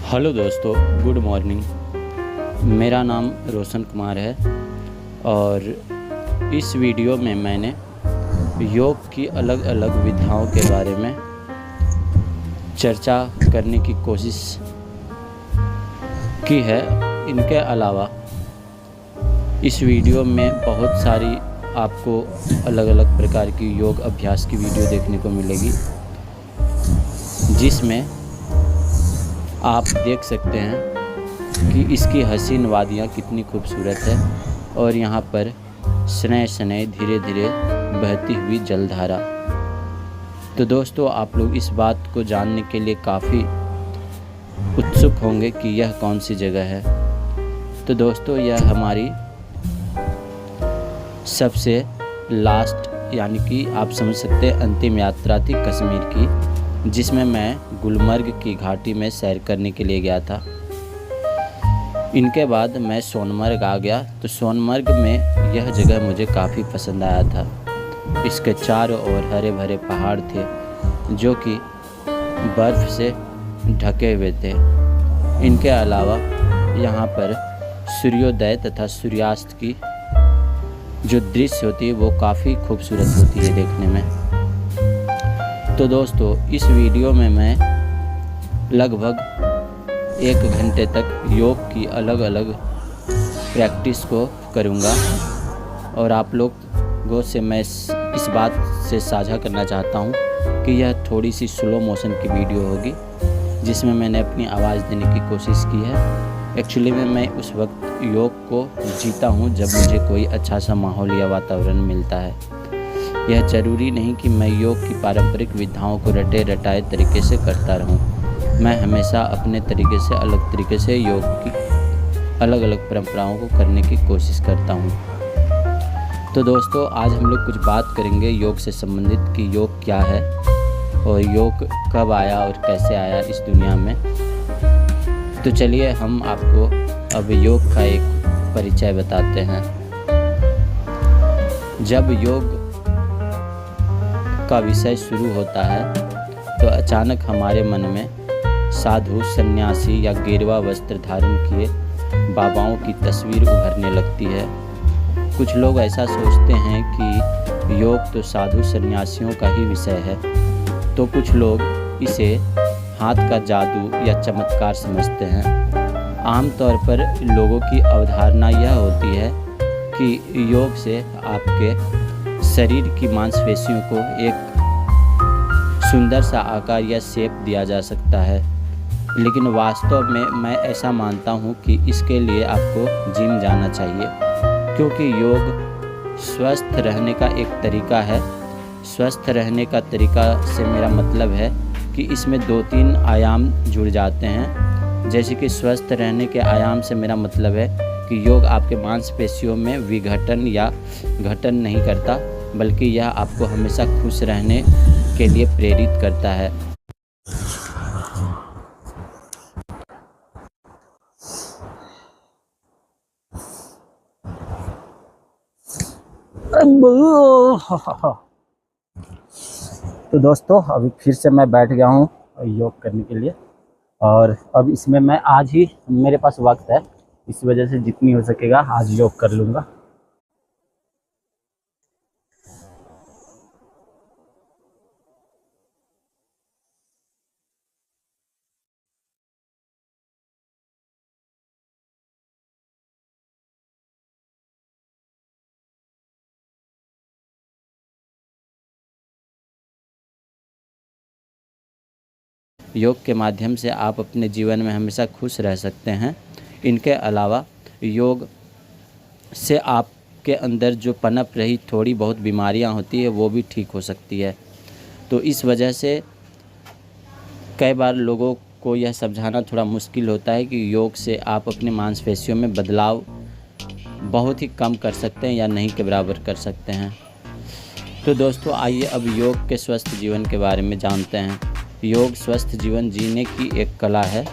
Hello दोस्तों, good morning. मेरा नाम रोशन कुमार है और इस वीडियो में मैंने योग की अलग अलग विधाओं के बारे में चर्चा करने की कोशिश की है। इनके अलावा इस वीडियो में बहुत सारी आपको अलग अलग प्रकार की योग अभ्यास की वीडियो देखने को मिलेगी, जिसमें आप देख सकते हैं कि इसकी हसीन वादियाँ कितनी खूबसूरत है और यहाँ पर स्नेह स्नेह धीरे धीरे बहती हुई जलधारा। तो दोस्तों, आप लोग इस बात को जानने के लिए काफ़ी उत्सुक होंगे कि यह कौन सी जगह है। तो दोस्तों, यह हमारी सबसे लास्ट यानी कि आप समझ सकते हैं अंतिम यात्रा थी कश्मीर की, जिसमें मैं गुलमर्ग की घाटी में सैर करने के लिए गया था। इनके बाद मैं सोनमर्ग आ गया। तो सोनमर्ग में यह जगह मुझे काफ़ी पसंद आया था। इसके चारों ओर हरे भरे पहाड़ थे जो कि बर्फ़ से ढके हुए थे। इनके अलावा यहाँ पर सूर्योदय तथा सूर्यास्त की जो दृश्य होती है वो काफ़ी खूबसूरत होती है देखने में। तो दोस्तों, इस वीडियो में मैं लगभग 1 घंटे तक योग की अलग अलग प्रैक्टिस को करूँगा और आप लोगों से मैं इस बात से साझा करना चाहता हूँ कि यह थोड़ी सी स्लो मोशन की वीडियो होगी, जिसमें मैंने अपनी आवाज़ देने की कोशिश की है। एक्चुअली में मैं उस वक्त योग को जीता हूँ जब मुझे कोई अच्छा सा माहौल या वातावरण मिलता है। यह ज़रूरी नहीं कि मैं योग की पारंपरिक विधाओं को रटे रटाए तरीके से करता रहूं। मैं हमेशा अपने तरीके से अलग तरीके से योग की अलग अलग परंपराओं को करने की कोशिश करता हूं। तो दोस्तों, आज हम लोग कुछ बात करेंगे योग से संबंधित कि योग क्या है और योग कब आया और कैसे आया इस दुनिया में। तो चलिए हम आपको अब योग का एक परिचय बताते हैं। जब योग का विषय शुरू होता है तो अचानक हमारे मन में साधु, सन्यासी या गेरुआ वस्त्र धारण किए बाबाओं की तस्वीर उभरने लगती है। कुछ लोग ऐसा सोचते हैं कि योग तो साधु सन्यासियों का ही विषय है, तो कुछ लोग इसे हाथ का जादू या चमत्कार समझते हैं। आमतौर पर लोगों की अवधारणा यह होती है कि योग से आपके शरीर की मांसपेशियों को एक सुंदर सा आकार या शेप दिया जा सकता है, लेकिन वास्तव में मैं ऐसा मानता हूँ कि इसके लिए आपको जिम जाना चाहिए, क्योंकि योग स्वस्थ रहने का एक तरीका है। स्वस्थ रहने का तरीका से मेरा मतलब है कि इसमें 2-3 आयाम जुड़ जाते हैं। जैसे कि स्वस्थ रहने के आयाम से मेरा मतलब है कि योग आपके मांसपेशियों में विघटन या घटन नहीं करता, बल्कि यह आपको हमेशा खुश रहने के लिए प्रेरित करता है। तो दोस्तों, अभी फिर से मैं बैठ गया हूँ योग करने के लिए और अब इसमें मैं आज ही मेरे पास वक्त है, इस वजह से जितनी हो सकेगा आज योग कर लूँगा। योग के माध्यम से आप अपने जीवन में हमेशा खुश रह सकते हैं। इनके अलावा योग से आपके अंदर जो पनप रही थोड़ी बहुत बीमारियां होती है वो भी ठीक हो सकती है। तो इस वजह से कई बार लोगों को यह समझाना थोड़ा मुश्किल होता है कि योग से आप अपनी मांसपेशियों में बदलाव बहुत ही कम कर सकते हैं या नहीं के बराबर कर सकते हैं। तो दोस्तों, आइए अब योग के स्वस्थ जीवन के बारे में जानते हैं। योग स्वस्थ जीवन जीने की एक कला है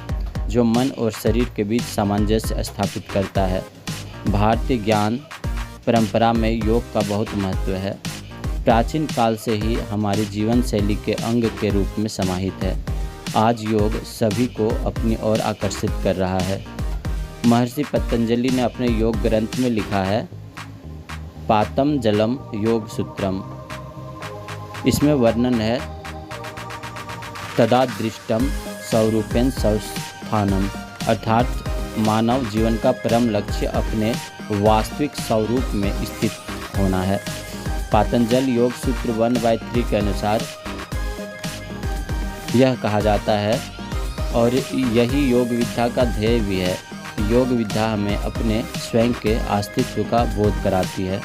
जो मन और शरीर के बीच सामंजस्य स्थापित करता है। भारतीय ज्ञान परंपरा में योग का बहुत महत्व है। प्राचीन काल से ही हमारी जीवन शैली के अंग के रूप में समाहित है। आज योग सभी को अपनी ओर आकर्षित कर रहा है। महर्षि पतंजलि ने अपने योग ग्रंथ में लिखा है, पातम जलम योग सूत्रम। इसमें वर्णन है, तदादृष्टम स्वरूपेण स्वस्थानम, अर्थात मानव जीवन का परम लक्ष्य अपने वास्तविक स्वरूप में स्थित होना है। पातंजल योग सूत्र 1/3 के अनुसार यह कहा जाता है, और यही योग विद्या का ध्येय भी है। योग विद्या हमें अपने स्वयं के अस्तित्व का बोध कराती है।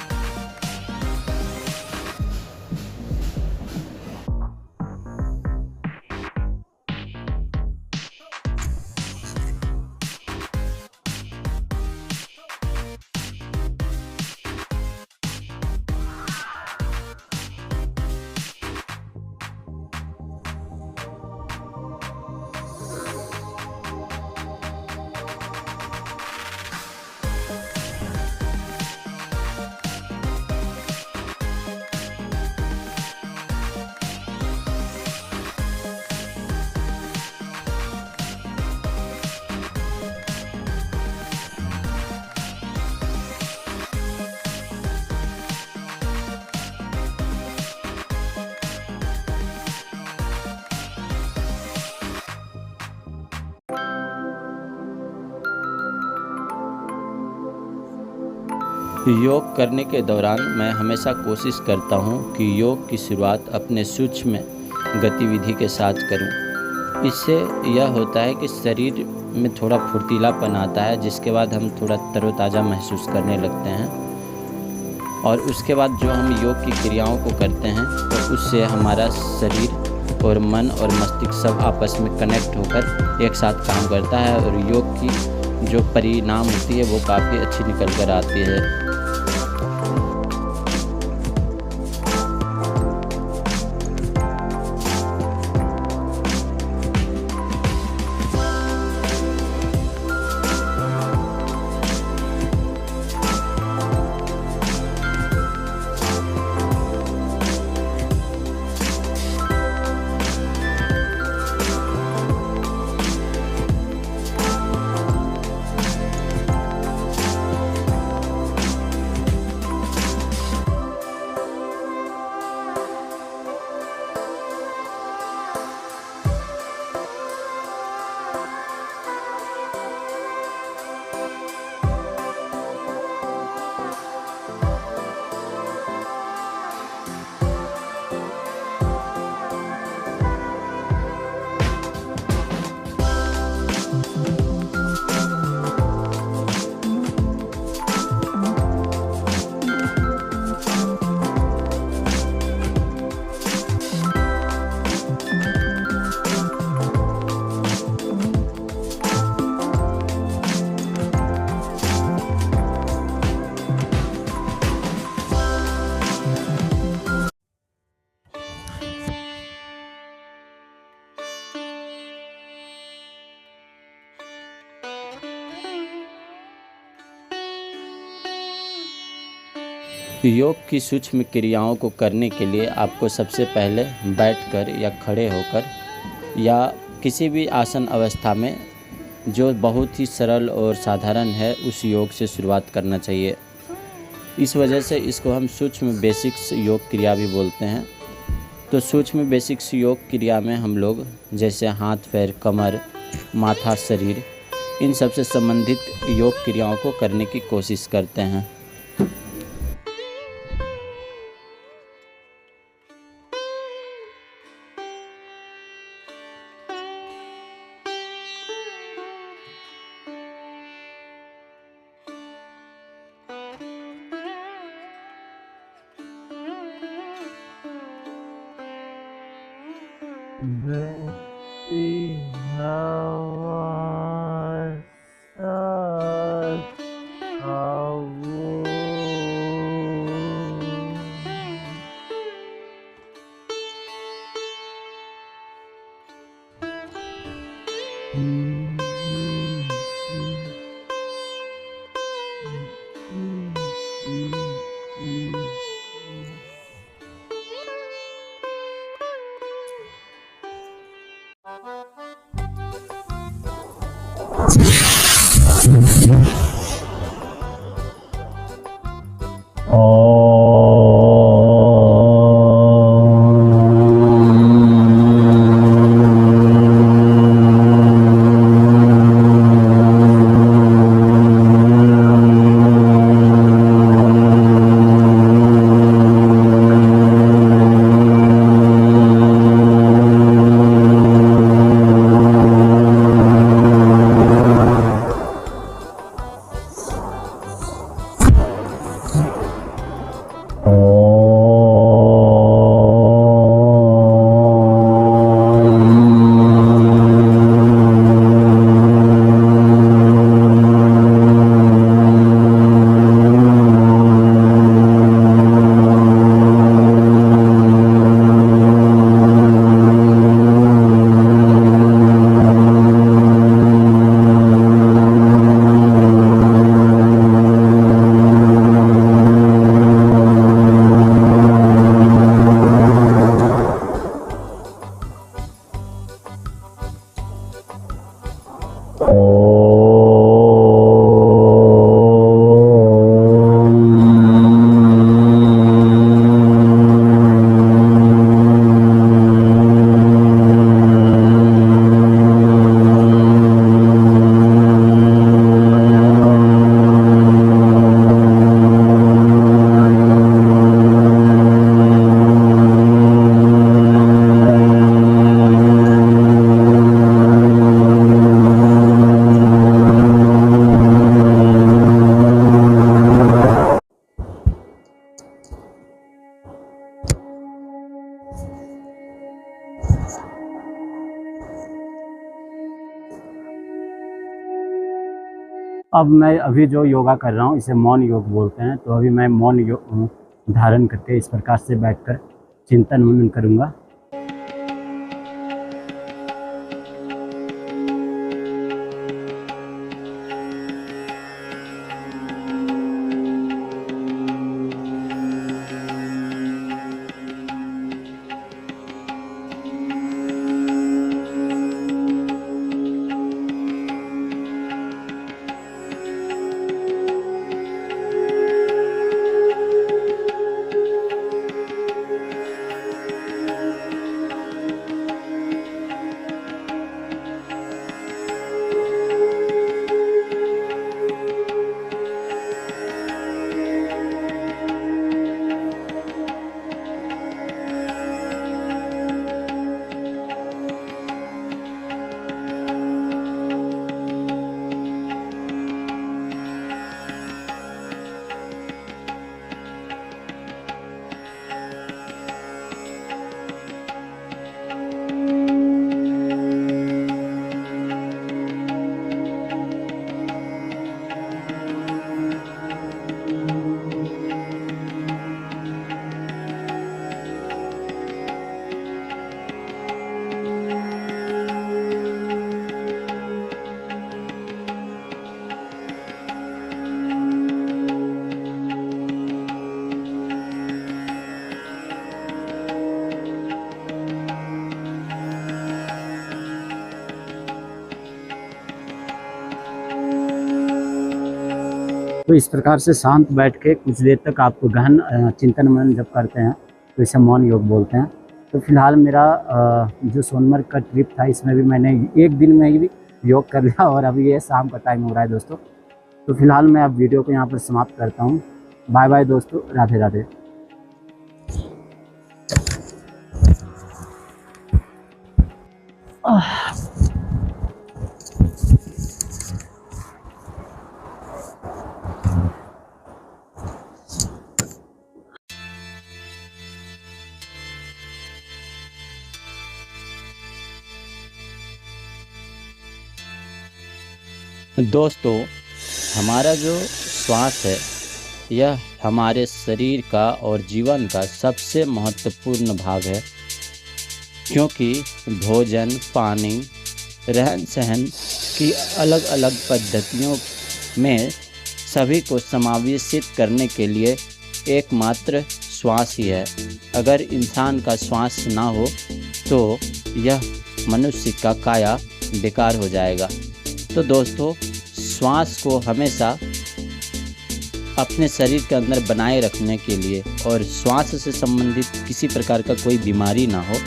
योग करने के दौरान मैं हमेशा कोशिश करता हूँ कि योग की शुरुआत अपने सूक्ष्म गतिविधि के साथ करूँ। इससे यह होता है कि शरीर में थोड़ा फुर्तीलापन आता है, जिसके बाद हम थोड़ा तरोताज़ा महसूस करने लगते हैं। और उसके बाद जो हम योग की क्रियाओं को करते हैं तो उससे हमारा शरीर और मन और मस्तिष्क सब आपस में कनेक्ट होकर एक साथ काम करता है, और योग की जो परिणाम होती है वो काफ़ी अच्छी निकल कर आती है। योग की सूक्ष्म क्रियाओं को करने के लिए आपको सबसे पहले बैठकर या खड़े होकर या किसी भी आसन अवस्था में, जो बहुत ही सरल और साधारण है, उस योग से शुरुआत करना चाहिए। इस वजह से इसको हम सूक्ष्म बेसिक्स योग क्रिया भी बोलते हैं। तो सूक्ष्म बेसिक्स योग क्रिया में हम लोग जैसे हाथ, पैर, कमर, माथा, शरीर, इन सब से संबंधित योग क्रियाओं को करने की कोशिश करते हैं। अब मैं अभी जो योगा कर रहा हूँ इसे मौन योग बोलते हैं। तो अभी मैं मौन योग धारण करके इस प्रकार से बैठकर चिंतन मनन करूँगा। तो इस प्रकार से शांत बैठ के कुछ देर तक आप गहन चिंतन मनन जब करते हैं तो इसे मौन योग बोलते हैं। तो फिलहाल मेरा जो सोनमर्ग का ट्रिप था इसमें भी मैंने एक दिन में ही योग कर लिया और अभी ये शाम का टाइम हो रहा है दोस्तों। तो फिलहाल मैं अब वीडियो को यहाँ पर समाप्त करता हूँ। बाय बाय दोस्तों, राधे राधे। दोस्तों, हमारा जो श्वास है यह हमारे शरीर का और जीवन का सबसे महत्वपूर्ण भाग है, क्योंकि भोजन, पानी, रहन सहन की अलग अलग पद्धतियों में सभी को समावेशित करने के लिए एकमात्र श्वास ही है। अगर इंसान का श्वास ना हो तो यह मनुष्य का काया बेकार हो जाएगा। तो दोस्तों, श्वास को हमेशा अपने शरीर के अंदर बनाए रखने के लिए और श्वास से संबंधित किसी प्रकार का कोई बीमारी ना हो,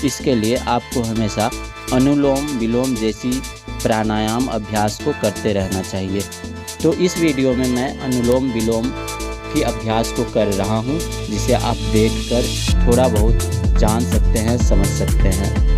इसके लिए आपको हमेशा अनुलोम विलोम जैसी प्राणायाम अभ्यास को करते रहना चाहिए। तो इस वीडियो में मैं अनुलोम विलोम के अभ्यास को कर रहा हूँ, जिसे आप देखकर थोड़ा बहुत जान सकते हैं, समझ सकते हैं।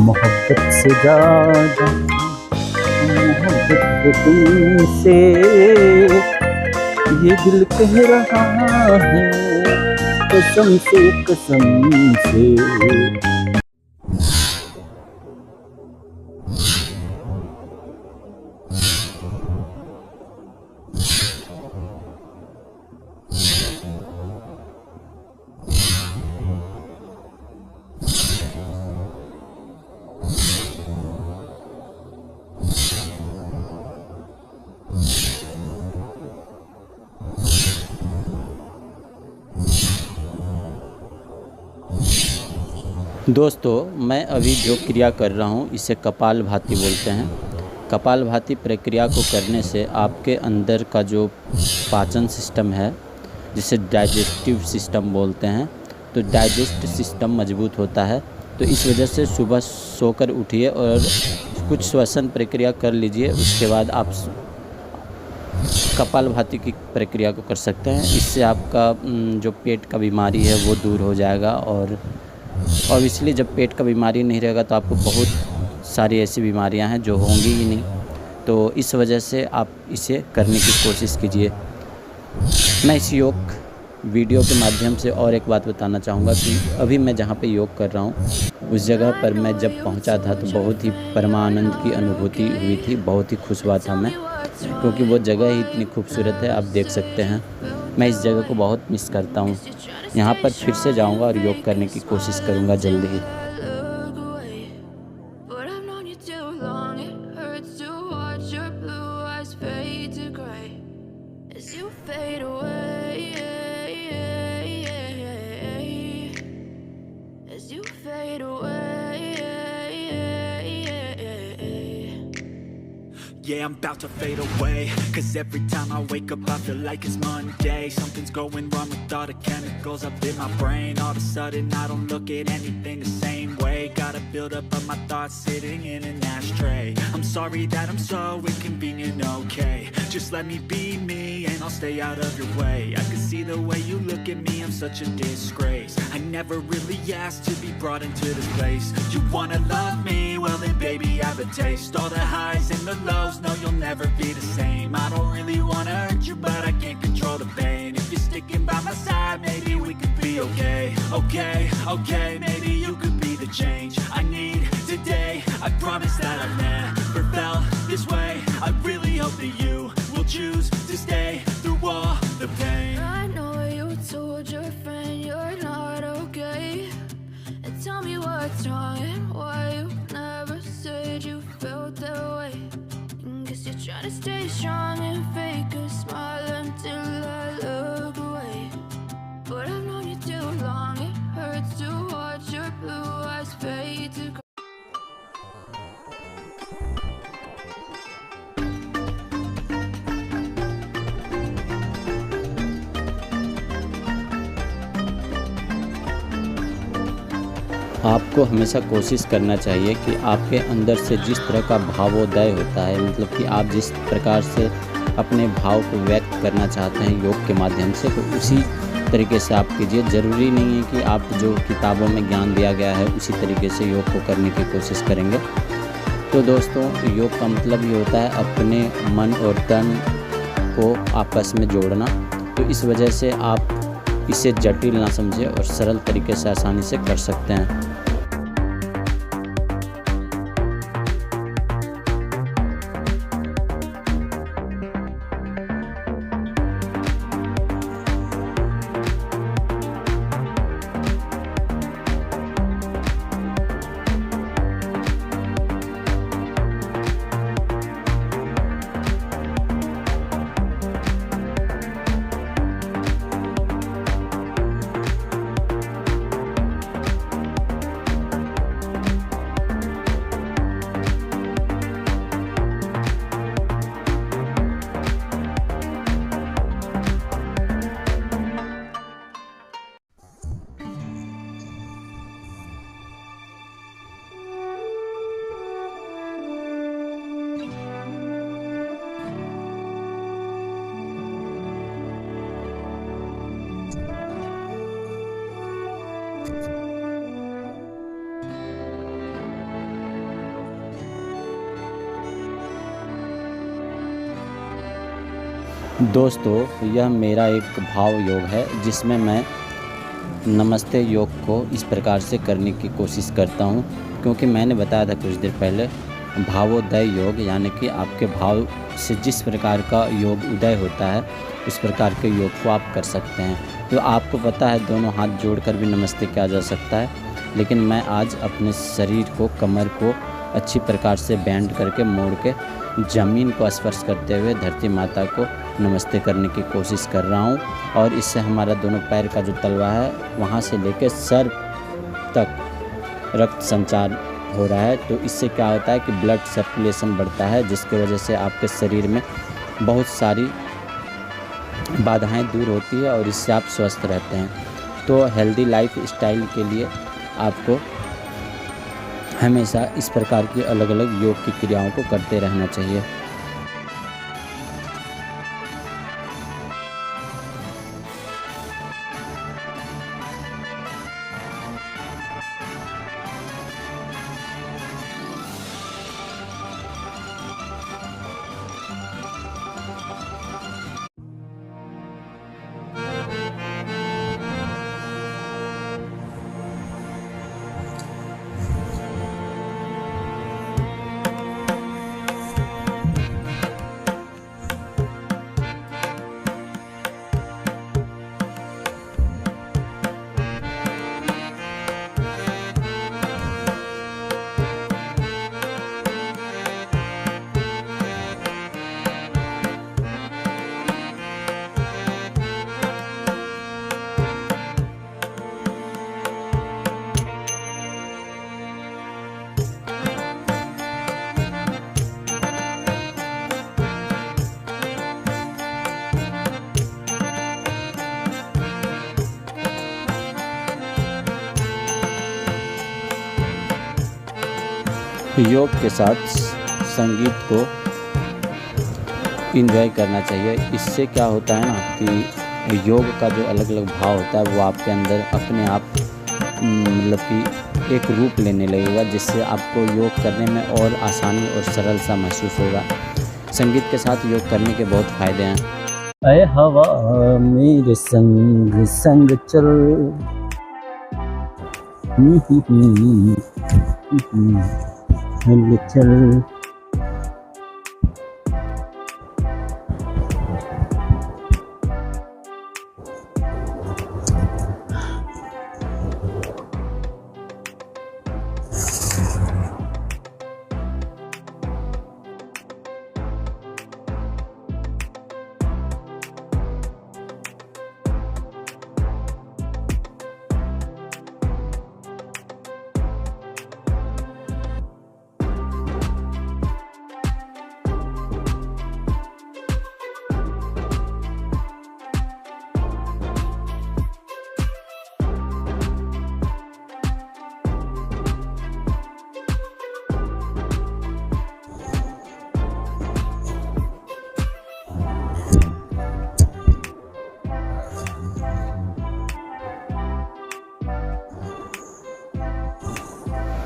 मोहब्बत से ज़्यादा मोहब्बत है तुमसे, ये दिल कह रहा है कसम से कसम से। दोस्तों, मैं अभी जो क्रिया कर रहा हूँ इसे कपालभाति बोलते हैं। कपालभाति प्रक्रिया को करने से आपके अंदर का जो पाचन सिस्टम है, जिसे डाइजेस्टिव सिस्टम बोलते हैं, तो डाइजेस्ट सिस्टम मजबूत होता है। तो इस वजह से सुबह सोकर उठिए और कुछ श्वसन प्रक्रिया कर लीजिए, उसके बाद आप कपालभाति की प्रक्रिया को कर सकते हैं। इससे आपका जो पेट का बीमारी है वो दूर हो जाएगा। और इसलिए जब पेट का बीमारी नहीं रहेगा तो आपको बहुत सारी ऐसी बीमारियां हैं जो होंगी ही नहीं। तो इस वजह से आप इसे करने की कोशिश कीजिए। मैं इस योग वीडियो के माध्यम से और एक बात बताना चाहूँगा कि अभी मैं जहाँ पे योग कर रहा हूँ उस जगह पर मैं जब पहुँचा था तो बहुत ही परमानंद की अनुभूति हुई थी। बहुत ही खुश हुआ था मैं, क्योंकि वो जगह ही इतनी खूबसूरत है, आप देख सकते हैं। मैं इस जगह को बहुत मिस करता हूँ। यहाँ पर फिर से जाऊँगा और योग करने की कोशिश करूँगा जल्दी ही। Yeah, I'm about to fade away, 'cause every time I wake up I feel like it's Monday. Something's going wrong with all the chemicals up in my brain. All of a sudden I don't look at anything the same way. Gotta build up of my thoughts sitting in an ashtray. I'm sorry that I'm so inconvenient, okay. Just let me be me and I'll stay out of your way. I can see the way you look at me, I'm such a disgrace. I never really asked to be brought into this place. You wanna love me? Well then baby I have a taste. All the highs and the lows, no you'll never be the same. I don't really wanna hurt you but I can't control the pain. If you're sticking by my side, maybe we could be okay. Okay, okay, maybe you could be the change I need today. I promise that I've never felt this way. I really Trying to stay strong and fake a smile until I look away. But I've known you too long, it hurts to watch your blue eyes fade to gray. आपको हमेशा कोशिश करना चाहिए कि आपके अंदर से जिस तरह का भावोदय होता है, मतलब कि आप जिस प्रकार से अपने भाव को व्यक्त करना चाहते हैं योग के माध्यम से, तो उसी तरीके से आप कीजिए। ज़रूरी नहीं है कि आप जो किताबों में ज्ञान दिया गया है उसी तरीके से योग को करने की कोशिश करेंगे। तो दोस्तों, योग का मतलब ये होता है अपने मन और तन को आपस में जोड़ना। तो इस वजह से आप इसे जटिल ना समझें और सरल तरीके से आसानी से कर सकते हैं। दोस्तों, यह मेरा एक भाव योग है जिसमें मैं नमस्ते योग को इस प्रकार से करने की कोशिश करता हूँ, क्योंकि मैंने बताया था कुछ देर पहले भावोदय योग, यानी कि आपके भाव से जिस प्रकार का योग उदय होता है उस प्रकार के योग को आप कर सकते हैं। तो आपको पता है दोनों हाथ जोड़कर भी नमस्ते किया जा सकता है, लेकिन मैं आज अपने शरीर को, कमर को अच्छी प्रकार से बैंड करके, मोड़ के, ज़मीन को स्पर्श करते हुए धरती माता को नमस्ते करने की कोशिश कर रहा हूँ। और इससे हमारा दोनों पैर का जो तलवा है वहाँ से लेकर सर तक रक्त संचार हो रहा है। तो इससे क्या होता है कि ब्लड सर्कुलेशन बढ़ता है, जिसकी वजह से आपके शरीर में बहुत सारी बाधाएं दूर होती है और इससे आप स्वस्थ रहते हैं। तो हेल्दी लाइफ स्टाइल के लिए आपको हमेशा इस प्रकार की अलग अलग योग की क्रियाओं को करते रहना चाहिए। योग के साथ संगीत को एंजॉय करना चाहिए। इससे क्या होता है ना कि योग का जो अलग अलग भाव होता है वो आपके अंदर अपने आप मतलब कि एक रूप लेने लगेगा, जिससे आपको योग करने में और आसानी और सरल सा महसूस होगा। संगीत के साथ योग करने के बहुत फ़ायदे हैं। ऐ हवा मेरे संग संग चल, चल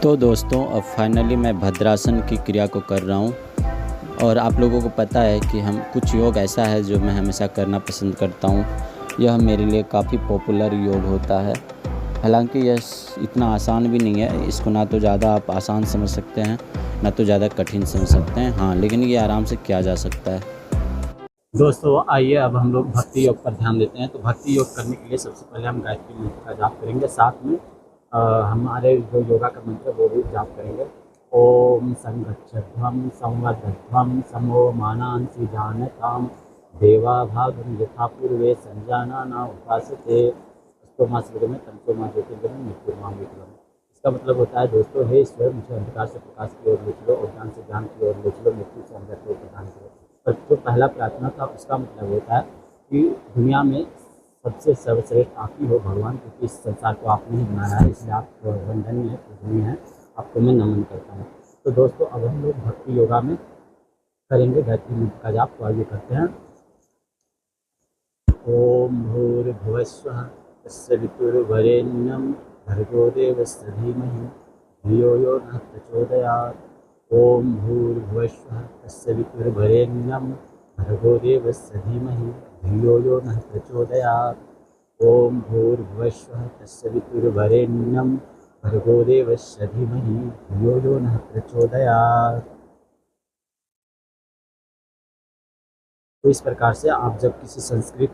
तो दोस्तों अब फाइनली मैं भद्रासन की क्रिया को कर रहा हूँ। और आप लोगों को पता है कि हम कुछ योग ऐसा है जो मैं हमेशा करना पसंद करता हूँ। यह मेरे लिए काफ़ी पॉपुलर योग होता है। हालांकि यह इतना आसान भी नहीं है, इसको ना तो ज़्यादा आप आसान समझ सकते हैं ना तो ज़्यादा कठिन समझ सकते हैं। हाँ, लेकिन ये आराम से किया जा सकता है। दोस्तों आइए अब हम लोग भक्ति योग पर ध्यान देते हैं। तो भक्ति योग करने के लिए सबसे पहले हम गायत्री मंत्र का जाप करेंगे, साथ में हमारे जो योगा का मंत्र वो भी जाप करेंगे। ओम संगच्छध्वं संवर्धध्वं समो मानांसि जानताम देवा भागं यथा पूर्वे संजानाना उपासते अस्तोमा सूर्य में तमसोमा ज्योतिर्गमं मृत्युर्मा विक्रम। इसका मतलब होता है दोस्तों, हे ईश्वर मुझे अंधकार से प्रकाश की ओर ले चलो और ज्ञान से ज्ञान की ओर ले चलो, मृत्यु से अमृत को प्रदान करो। और जो पहला प्रार्थना था उसका मतलब होता है कि दुनिया में सबसे सर्वश्रेष्ठ आप ही हो भगवान, क्योंकि इस संसार को आपने ही बनाया है, इसलिए आप वंदनीय है, पूजनीय है, आपको मैं नमन करता हूँ। तो दोस्तों अब हम लोग भक्ति योगा में करेंगे गायत्री मंत्र का जाप। तो आइए करते हैं। ओम भूर्भुवस्वः तस्य वितुर्वरेण्यं भर्गो देवस्य धीमहि धियो यो नः प्रचोदयात्। ओम भूर्भुवस्वः तस्य वितुर्वरेण्यं भर्गो देवस्य धीमहि धियो यो नः प्रचोदयात्। ओम भूर्भुवस्वः तस्य वितुर्वरेण्यं भर्गो देवस्य धीमहि धियो यो नः प्रचोदयात्। तो इस प्रकार से आप जब किसी संस्कृत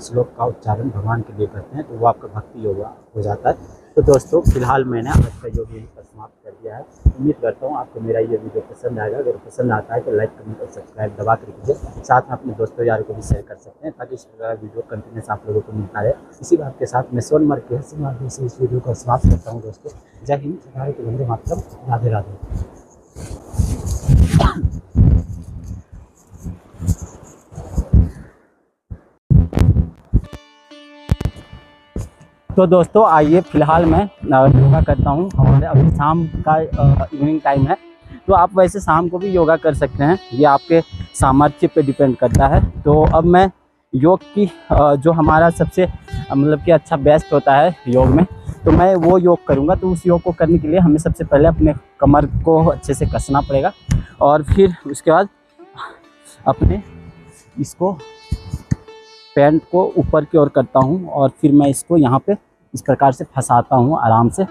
श्लोक का उच्चारण भगवान के लिए करते हैं तो वो आपका भक्ति योगा हो जाता है। तो दोस्तों फिलहाल मैंने आज का योग यहीं पर समाप्त कर दिया है। उम्मीद करता हूँ आपको मेरा ये वीडियो पसंद आएगा। अगर पसंद आता है तो लाइक कमेंट और सब्सक्राइब दबा कर कीजिए। साथ में अपने दोस्तों यारों को भी शेयर कर सकते हैं ताकि इस प्रकार वीडियो कंटिन्यूस आप लोगों को मिलता रहे। इसी बात के साथ मैं सोनमर्ग के हंसी माध्यम से इस वीडियो को समाप्त करता हूँ। दोस्तों जय हिंद, भारत वंदे मातरम, राधे राधे। तो दोस्तों आइए फिलहाल मैं योगा करता हूँ और अभी शाम का इवनिंग टाइम है। तो आप वैसे शाम को भी योगा कर सकते हैं, ये आपके सामर्थ्य पे डिपेंड करता है। तो अब मैं योग की जो हमारा सबसे मतलब कि अच्छा बेस्ट होता है योग में, तो मैं वो योग करूँगा। तो उस योग को करने के लिए हमें सबसे पहले अपने कमर को अच्छे से कसना पड़ेगा और फिर उसके बाद अपने इसको पैंट को ऊपर की ओर करता हूँ और फिर मैं इसको यहाँ पे इस प्रकार से फंसाता हूँ आराम से।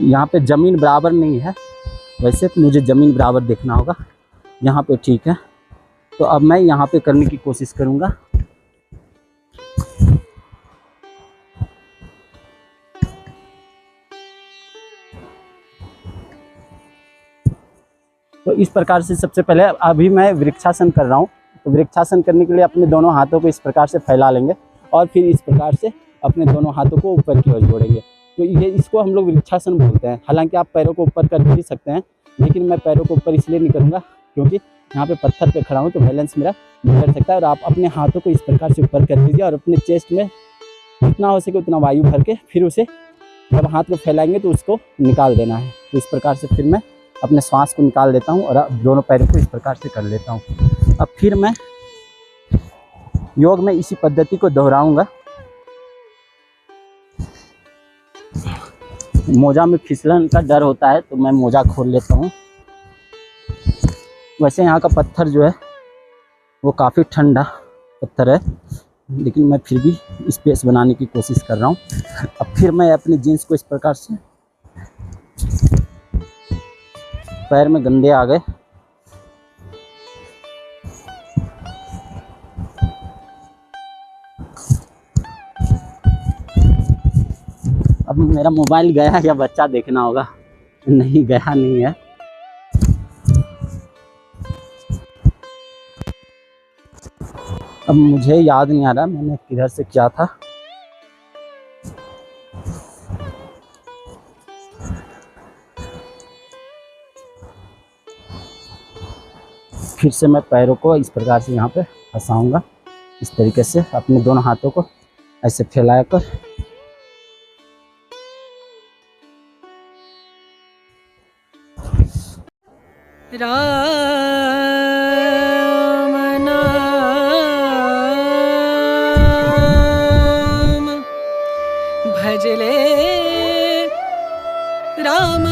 यहाँ पे ज़मीन बराबर नहीं है, वैसे तो मुझे ज़मीन बराबर देखना होगा। यहाँ पे ठीक है। तो अब मैं यहाँ पे करने की कोशिश करूँगा। तो इस प्रकार से सबसे पहले अभी मैं वृक्षासन कर रहा हूँ। तो वृक्षासन करने के लिए अपने दोनों हाथों को इस प्रकार से फैला लेंगे और फिर इस प्रकार से अपने दोनों हाथों को ऊपर की ओर जोड़ेंगे। तो ये इसको हम लोग वृक्षासन बोलते हैं। हालांकि आप पैरों को ऊपर कर भी सकते हैं, लेकिन मैं पैरों को ऊपर इसलिए नहीं करूँगा क्योंकि यहाँ पे पत्थर पे खड़ा हूँ तो बैलेंस मेरा बिगड़ सकता है। और आप अपने हाथों को इस प्रकार से ऊपर कर दीजिए और अपने चेस्ट में जितना हो सके उतना वायु भर के फिर उसे जब हाथ को फैलाएंगे तो उसको निकाल देना है। तो इस प्रकार से फिर मैं अपने श्वास को निकाल देता हूँ और अब दोनों पैरों को इस प्रकार से कर लेता हूँ। अब फिर मैं योग में इसी पद्धति को दोहराऊंगा। मोजा में फिसलन का डर होता है तो मैं मोजा खोल लेता हूँ। वैसे यहाँ का पत्थर जो है वो काफ़ी ठंडा पत्थर है, लेकिन मैं फिर भी स्पेस बनाने की कोशिश कर रहा हूँ। अब फिर मैं अपने जीन्स को इस प्रकार से, पैर में गंदे आ गए, अब मेरा मोबाइल गया या बच्चा देखना होगा। नहीं गया नहीं है। अब मुझे याद नहीं आ रहा मैंने किधर से किया था। फिर से मैं पैरों को इस प्रकार से यहाँ पे फंसाऊंगा। इस तरीके से अपने दोनों हाथों को ऐसे फैला कर राम नाम भजले राम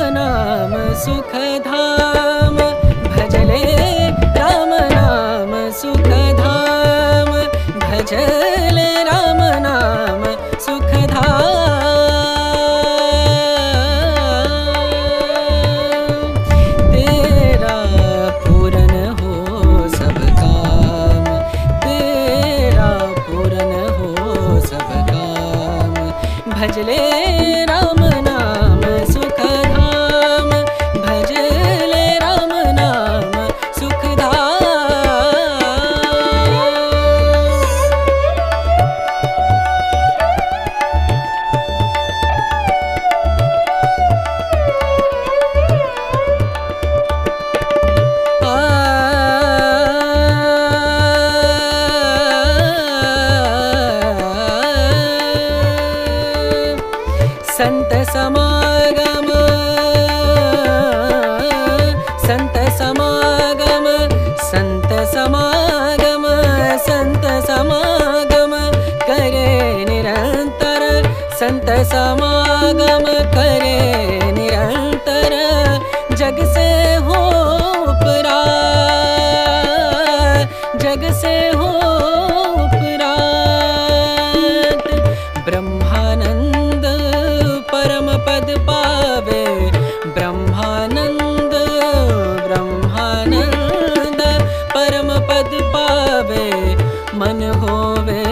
मन होवे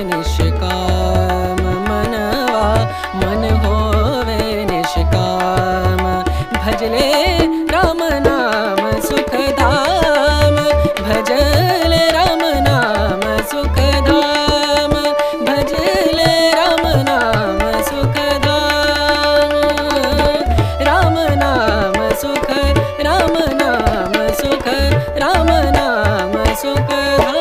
निष्काम मनवा मन होवे निष्काम भजले राम नाम सुख धाम भजले राम नाम सुख धाम भजले राम नाम सुख धाम राम नाम सुख राम नाम सुख राम नाम सुख धाम।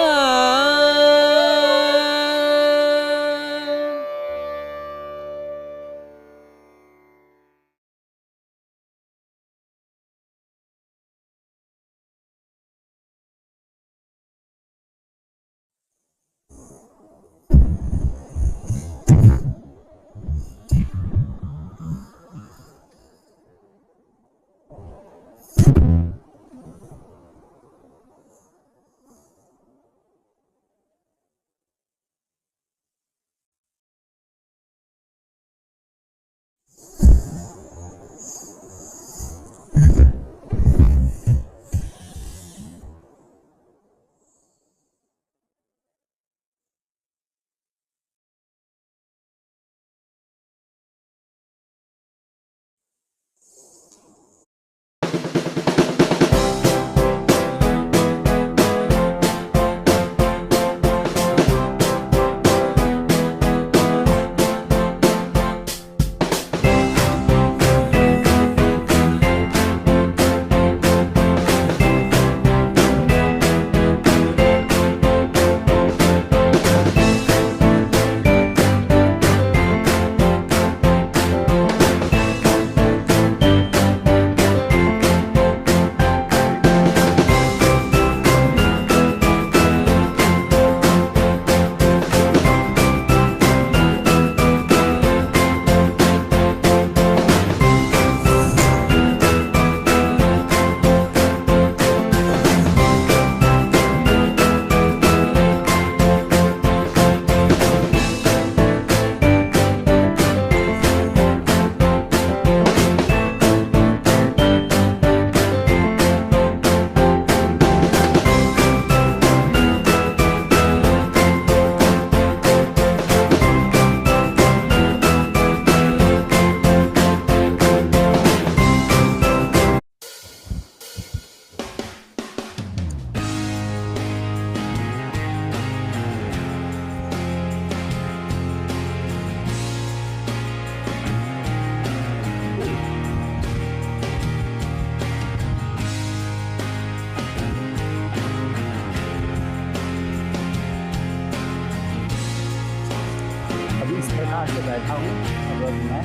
अभी इस प्रकार से बैठा हूँ अगर मैं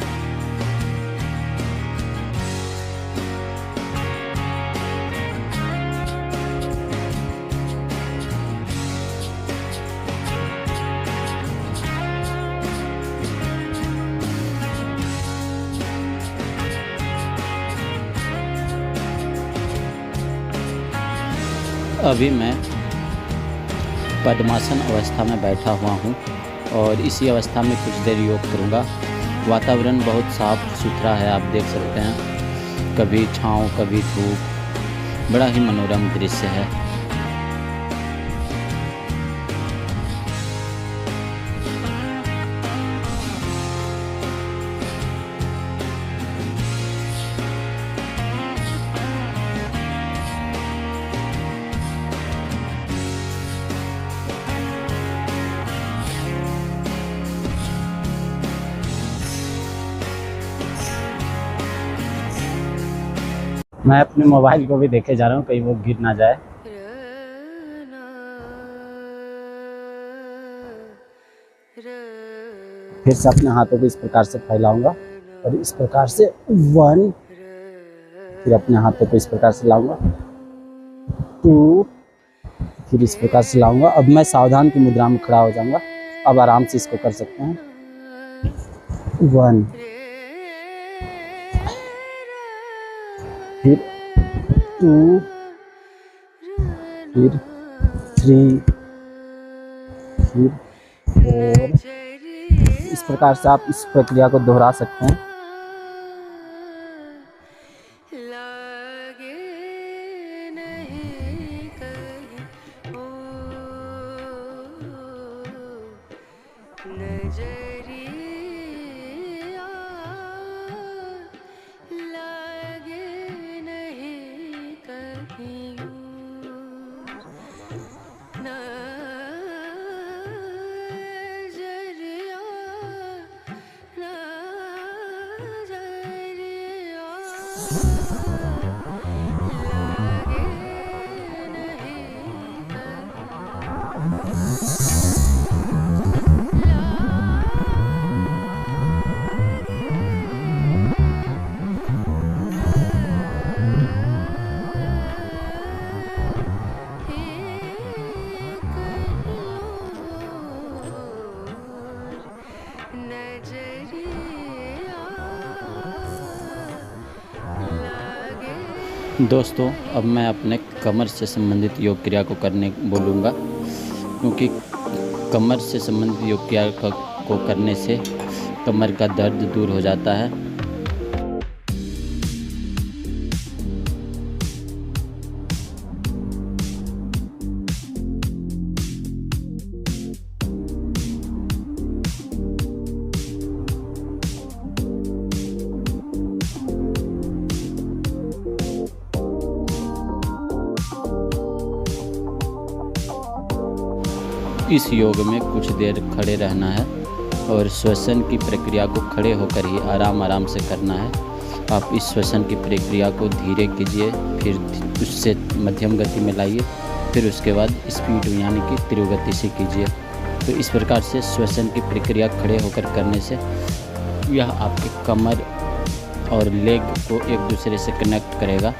अभी मैं पद्मासन अवस्था में बैठा हुआ हूँ और इसी अवस्था में कुछ देर योग करूँगा। वातावरण बहुत साफ सुथरा है, आप देख सकते हैं, कभी छाँव कभी धूप, बड़ा ही मनोरम दृश्य है। मैं अपने मोबाइल को भी देखे जा रहा हूँ कहीं वो गिर ना जाए। फिर से अपने हाथों को इस प्रकार से फैलाऊंगा और इस प्रकार से 1, फिर अपने हाथों को इस प्रकार से लाऊंगा 2, फिर इस प्रकार से लाऊंगा। अब मैं सावधान की मुद्रा में खड़ा हो जाऊंगा। अब आराम से इसको कर सकते हैं। 1, फिर 2, फिर 3, फिर 4। इस प्रकार से आप इस प्रक्रिया को दोहरा सकते हैं। दोस्तों, अब मैं अपने कमर से संबंधित योग क्रिया को करने बोलूँगा, क्योंकि कमर से संबंधित योग क्रिया को करने से कमर का दर्द दूर हो जाता है। इस योग में कुछ देर खड़े रहना है और श्वसन की प्रक्रिया को खड़े होकर ही आराम से करना है। आप इस श्वसन की प्रक्रिया को धीरे कीजिए, फिर उससे मध्यम गति में लाइए, फिर उसके बाद स्पीड यानी कि तीव्र गति से कीजिए। तो इस प्रकार से श्वसन की प्रक्रिया खड़े होकर करने से यह आपके कमर और लेग को एक दूसरे से कनेक्ट करेगा,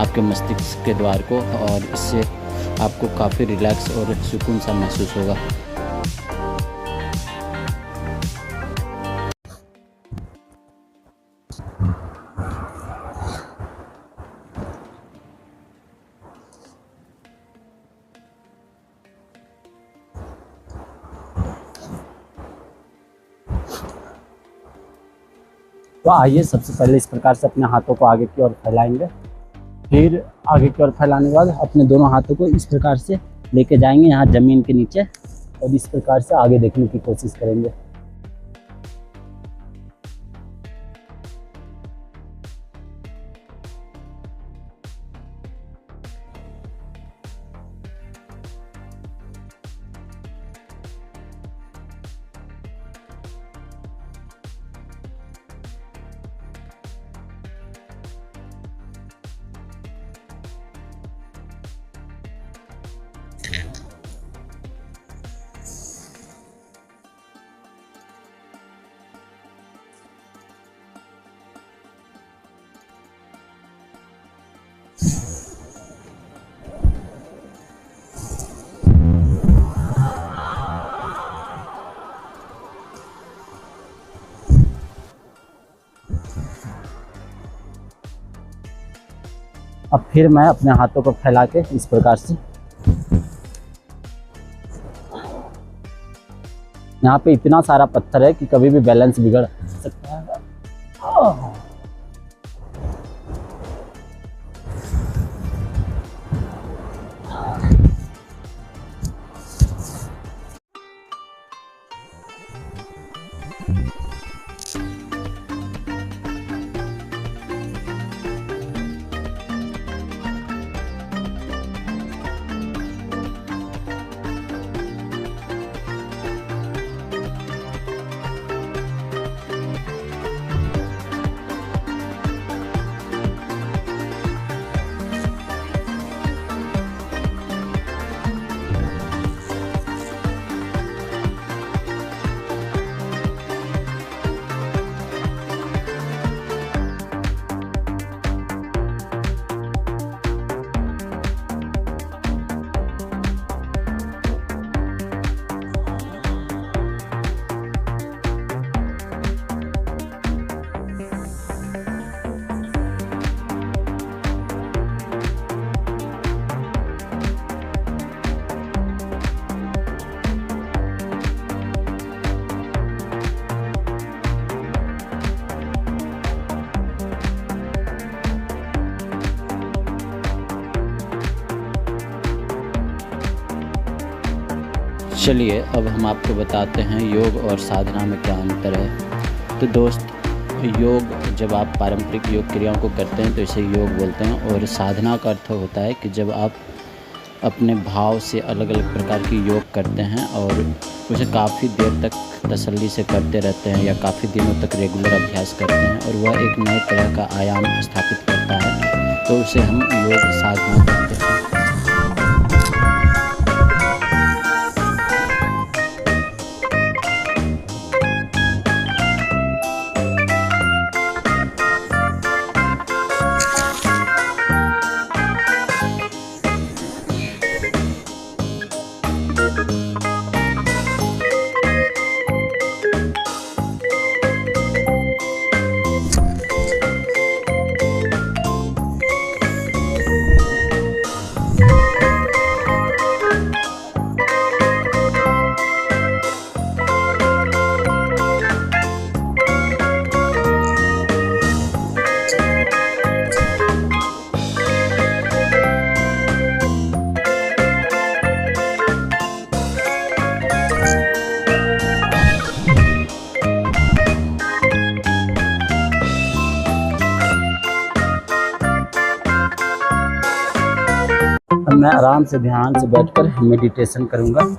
आपके मस्तिष्क के द्वार को, और इससे आपको काफ़ी रिलैक्स और सुकून सा महसूस होगा। तो आइए सबसे पहले इस प्रकार से अपने हाथों को आगे की ओर फैलाएंगे। फिर आगे की ओर फैलाने के बाद अपने दोनों हाथों को इस प्रकार से लेके जाएंगे यहाँ ज़मीन के नीचे, और इस प्रकार से आगे देखने की कोशिश करेंगे। अब फिर मैं अपने हाथों को फैला के इस प्रकार से यहाँ पे इतना सारा पत्थर है कि कभी भी बैलेंस बिगड़ सकता है। चलिए अब हम आपको बताते हैं योग और साधना में क्या अंतर है। तो दोस्त, योग जब आप पारंपरिक योग क्रियाओं को करते हैं तो इसे योग बोलते हैं, और साधना का अर्थ होता है कि जब आप अपने भाव से अलग अलग प्रकार की योग करते हैं और उसे काफ़ी देर तक तसल्ली से करते रहते हैं या काफ़ी दिनों तक रेगुलर अभ्यास करते हैं और वह एक नए तरह का आयाम स्थापित करता है, तो उसे हम योग साधना कहते हैं। मैं आराम से ध्यान से बैठकर मेडिटेशन करूँगा।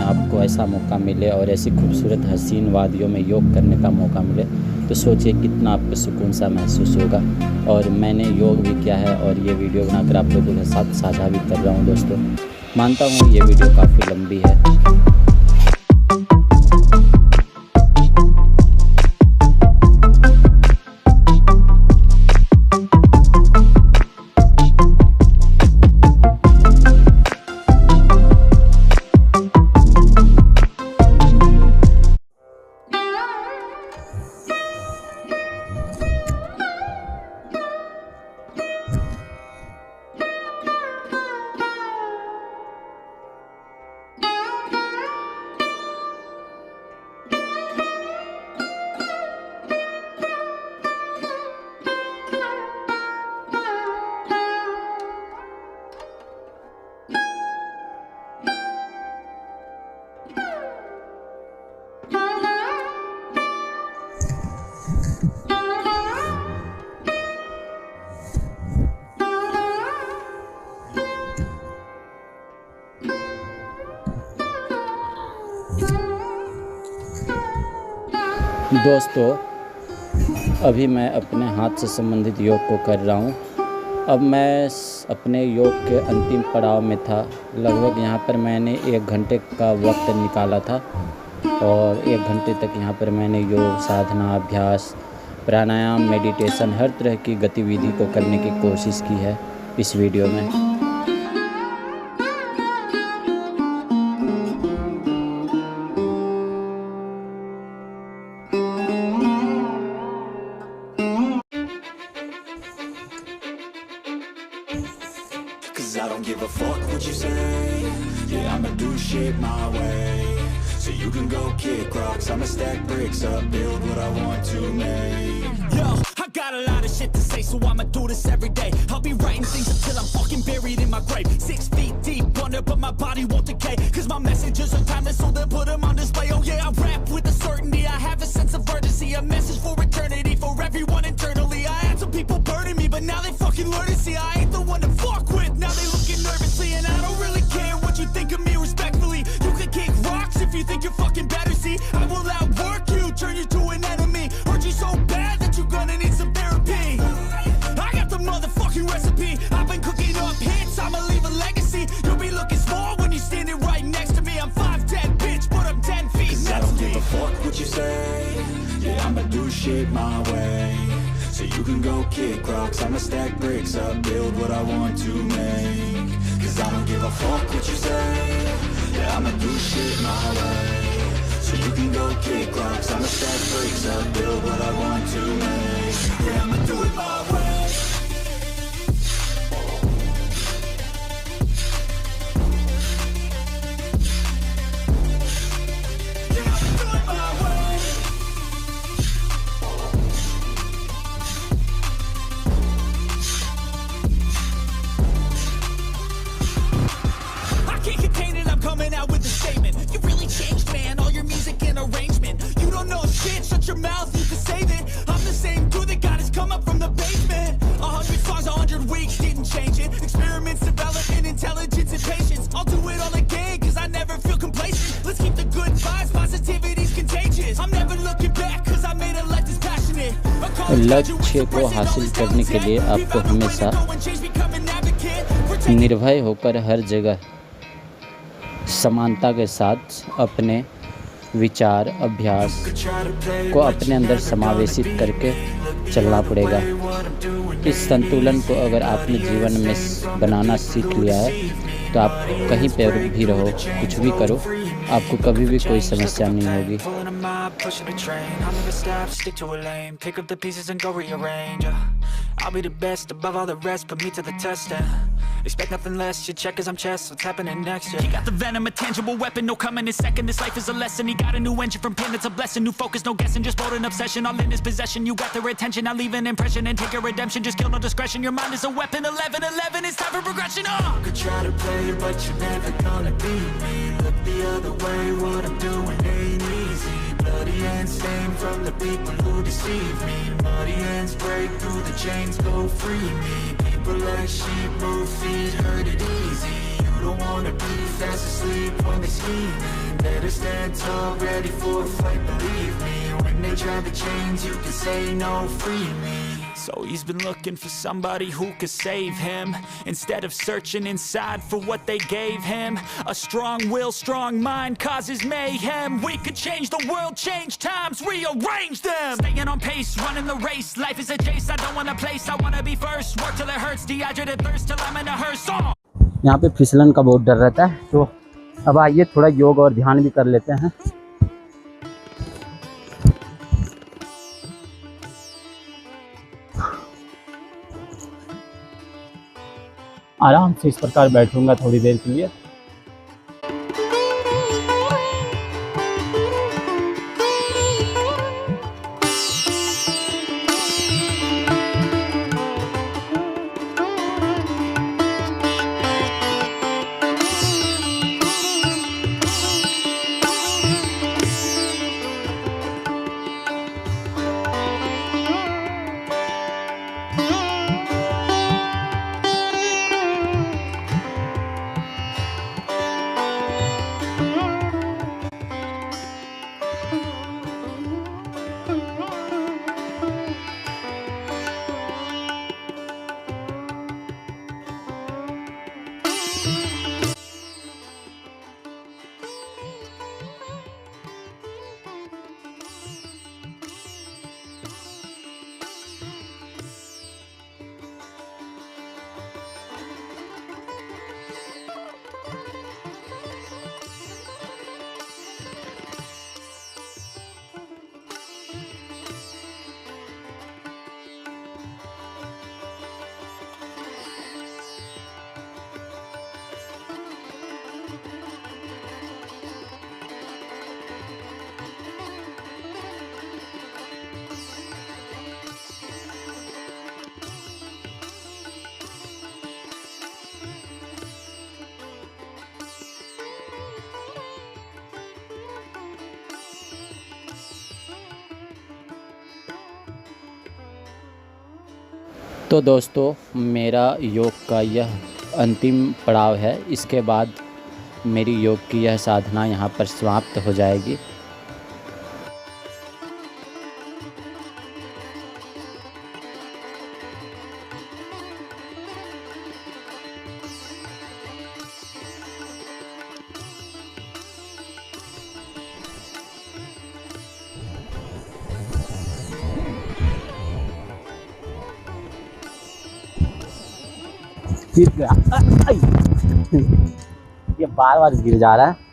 आपको ऐसा मौका मिले और ऐसी खूबसूरत हसीन वादियों में योग करने का मौका मिले तो सोचिए कितना आपको सुकून सा महसूस होगा। और मैंने योग भी किया है और ये वीडियो बनाकर आप लोगों के साथ साझा भी कर रहा हूँ दोस्तों। मानता हूँ ये वीडियो काफ़ी लंबी है। दोस्तों अभी मैं अपने हाथ से संबंधित योग को कर रहा हूँ। अब मैं अपने योग के अंतिम पड़ाव में था। लगभग यहाँ पर मैंने 1 घंटे का वक्त निकाला था और 1 घंटे तक यहाँ पर मैंने योग साधना, अभ्यास, प्राणायाम, मेडिटेशन, हर तरह की गतिविधि को करने की कोशिश की है इस वीडियो में। I don't give a fuck what you say. Yeah, I'ma do shit my way. So you can go kick rocks, I'ma stack bricks up, build what I want to make. Yo, I got a lot of shit to say, so I'ma do this every day. I'll be writing things until I'm fucking buried in my grave. 6 feet deep under, but my body won't decay. Cause my messages are timeless, so they'll put them on display. Oh yeah, I rap with a certainty, I have a sense of urgency. A message for eternity, for everyone internally. I had some people burning me, but now they fucking learn to see I ain't the one to fuck with. Now they looking nervously, and I don't really care what you think of me respectfully. You can kick rocks if you think you're fucking better, see. I will outwork you, turn you to an enemy. Hurt you so bad that you're gonna need some therapy. I got the motherfucking recipe. I've been cooking up hits, I'ma leave a legacy. You'll be looking small when you're standing right next to me. I'm 5'10", bitch, but I'm 10 feet. Cause I don't give a fuck what you say. Yeah, I'ma do shit my way. So you can go kick rocks, I'ma stack bricks up, build what I want to make. Cause I don't give a fuck what you say. Yeah, I'ma do shit my way. So you can go kick rocks, I'ma stack bricks up, build what I want to make. Yeah, I'ma do it my way. Coming out with a statement. You really changed, man. All your music and arrangement. You don't know shit. Shut your mouth. You can save it. I'm the same dude that got his come up from the basement. 100 songs, 100 weeks, didn't change it. Experiments, development, intelligence, and patience. I'll do it all again, cause I never feel complacent. Let's keep the good vibes. Positivity's contagious. I'm never looking back, cause I made a life that's passionate. लक्ष्य को हासिल करने के लिए आपको हमेशा निर्भय होकर हर जगह समानता के साथ अपने विचार, अभ्यास को अपने अंदर समावेशित करके चलना पड़ेगा। इस संतुलन को अगर आपने जीवन में बनाना सीख लिया है तो आप कहीं पर भी रहो, कुछ भी करो, आपको कभी भी कोई समस्या नहीं होगी। Pulling a mob, pushing a train. I'll never stop, stick to a lane. Pick up the pieces and go rearrange. I'll be the best above all the rest. Put me to the test and expect nothing less. You check as I'm chess. What's happening next? Yeah. He got the venom, a tangible weapon. No coming in second. This life is a lesson. He got a new engine from pain. It's a blessing. New focus, no guessing. Just bold and obsession. All in his possession. You got their attention. I'll leave an impression and take your redemption. Just kill no discretion. Your mind is a weapon. 11-11. It's time for progression. You could try to play, but you're never gonna beat me. Look the other way. What I'm doing ain't easy. Bloody hands stained from the people who deceive me. Muddy hands break through the chains, go free me. People like sheep move feet, hurt it easy. You don't wanna be fast asleep when they scheming. Better stand tall, ready for a fight, believe me. When they try the chains, you can say no, free me. So he's been looking for somebody who could save him, instead of searching inside for what they gave him. A strong will, strong mind causes mayhem. We could change the world, change times, rearrange them. Staying on pace, running the race. Life is a chase, I don't want a place. I wanna be first, work till it hurts. Dehydrated thirst till I'm in a hearse. यहाँ पे फिसलन का बहुत डर रहता है, तो अब आइए थोड़ा योग और ध्यान भी कर लेते हैं। आराम से इस प्रकार बैठूंगा थोड़ी देर के लिए। तो दोस्तों, मेरा योग का यह अंतिम पड़ाव है। इसके बाद मेरी योग की यह साधना यहाँ पर समाप्त हो जाएगी। गिर गया, ये बार बार गिर जा रहा है।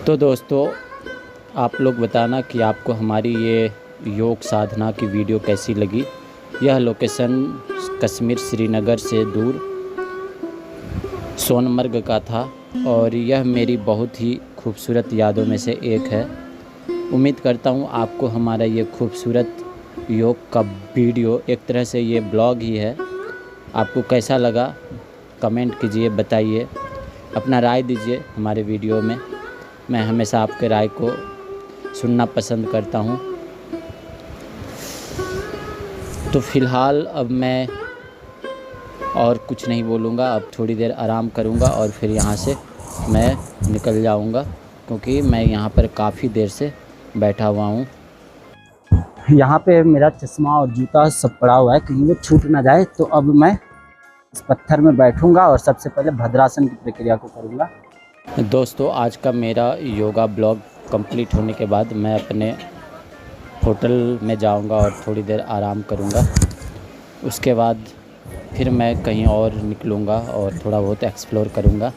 तो दोस्तों, आप लोग बताना कि आपको हमारी ये योग साधना की वीडियो कैसी लगी। यह लोकेशन कश्मीर श्रीनगर से दूर सोनमर्ग का था और यह मेरी बहुत ही खूबसूरत यादों में से एक है। उम्मीद करता हूँ आपको हमारा ये खूबसूरत योग का वीडियो, एक तरह से ये ब्लॉग ही है, आपको कैसा लगा कमेंट कीजिए, बताइए। अपना राय दीजिए हमारे वीडियो में। मैं हमेशा आपके राय को सुनना पसंद करता हूँ। तो फ़िलहाल अब मैं और कुछ नहीं बोलूँगा, अब थोड़ी देर आराम करूँगा और फिर यहाँ से मैं निकल जाऊँगा, क्योंकि मैं यहाँ पर काफ़ी देर से बैठा हुआ हूँ। यहाँ पे मेरा चश्मा और जूता सब पड़ा हुआ है, कहीं वो छूट ना जाए। तो अब मैं इस पत्थर में बैठूंगा और सबसे पहले भद्रासन की प्रक्रिया को करूँगा। दोस्तों, आज का मेरा योगा ब्लॉग कंप्लीट होने के बाद मैं अपने होटल में जाऊंगा और थोड़ी देर आराम करूंगा। उसके बाद फिर मैं कहीं और निकलूंगा और थोड़ा बहुत एक्सप्लोर करूंगा।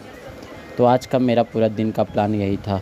तो आज का मेरा पूरा दिन का प्लान यही था।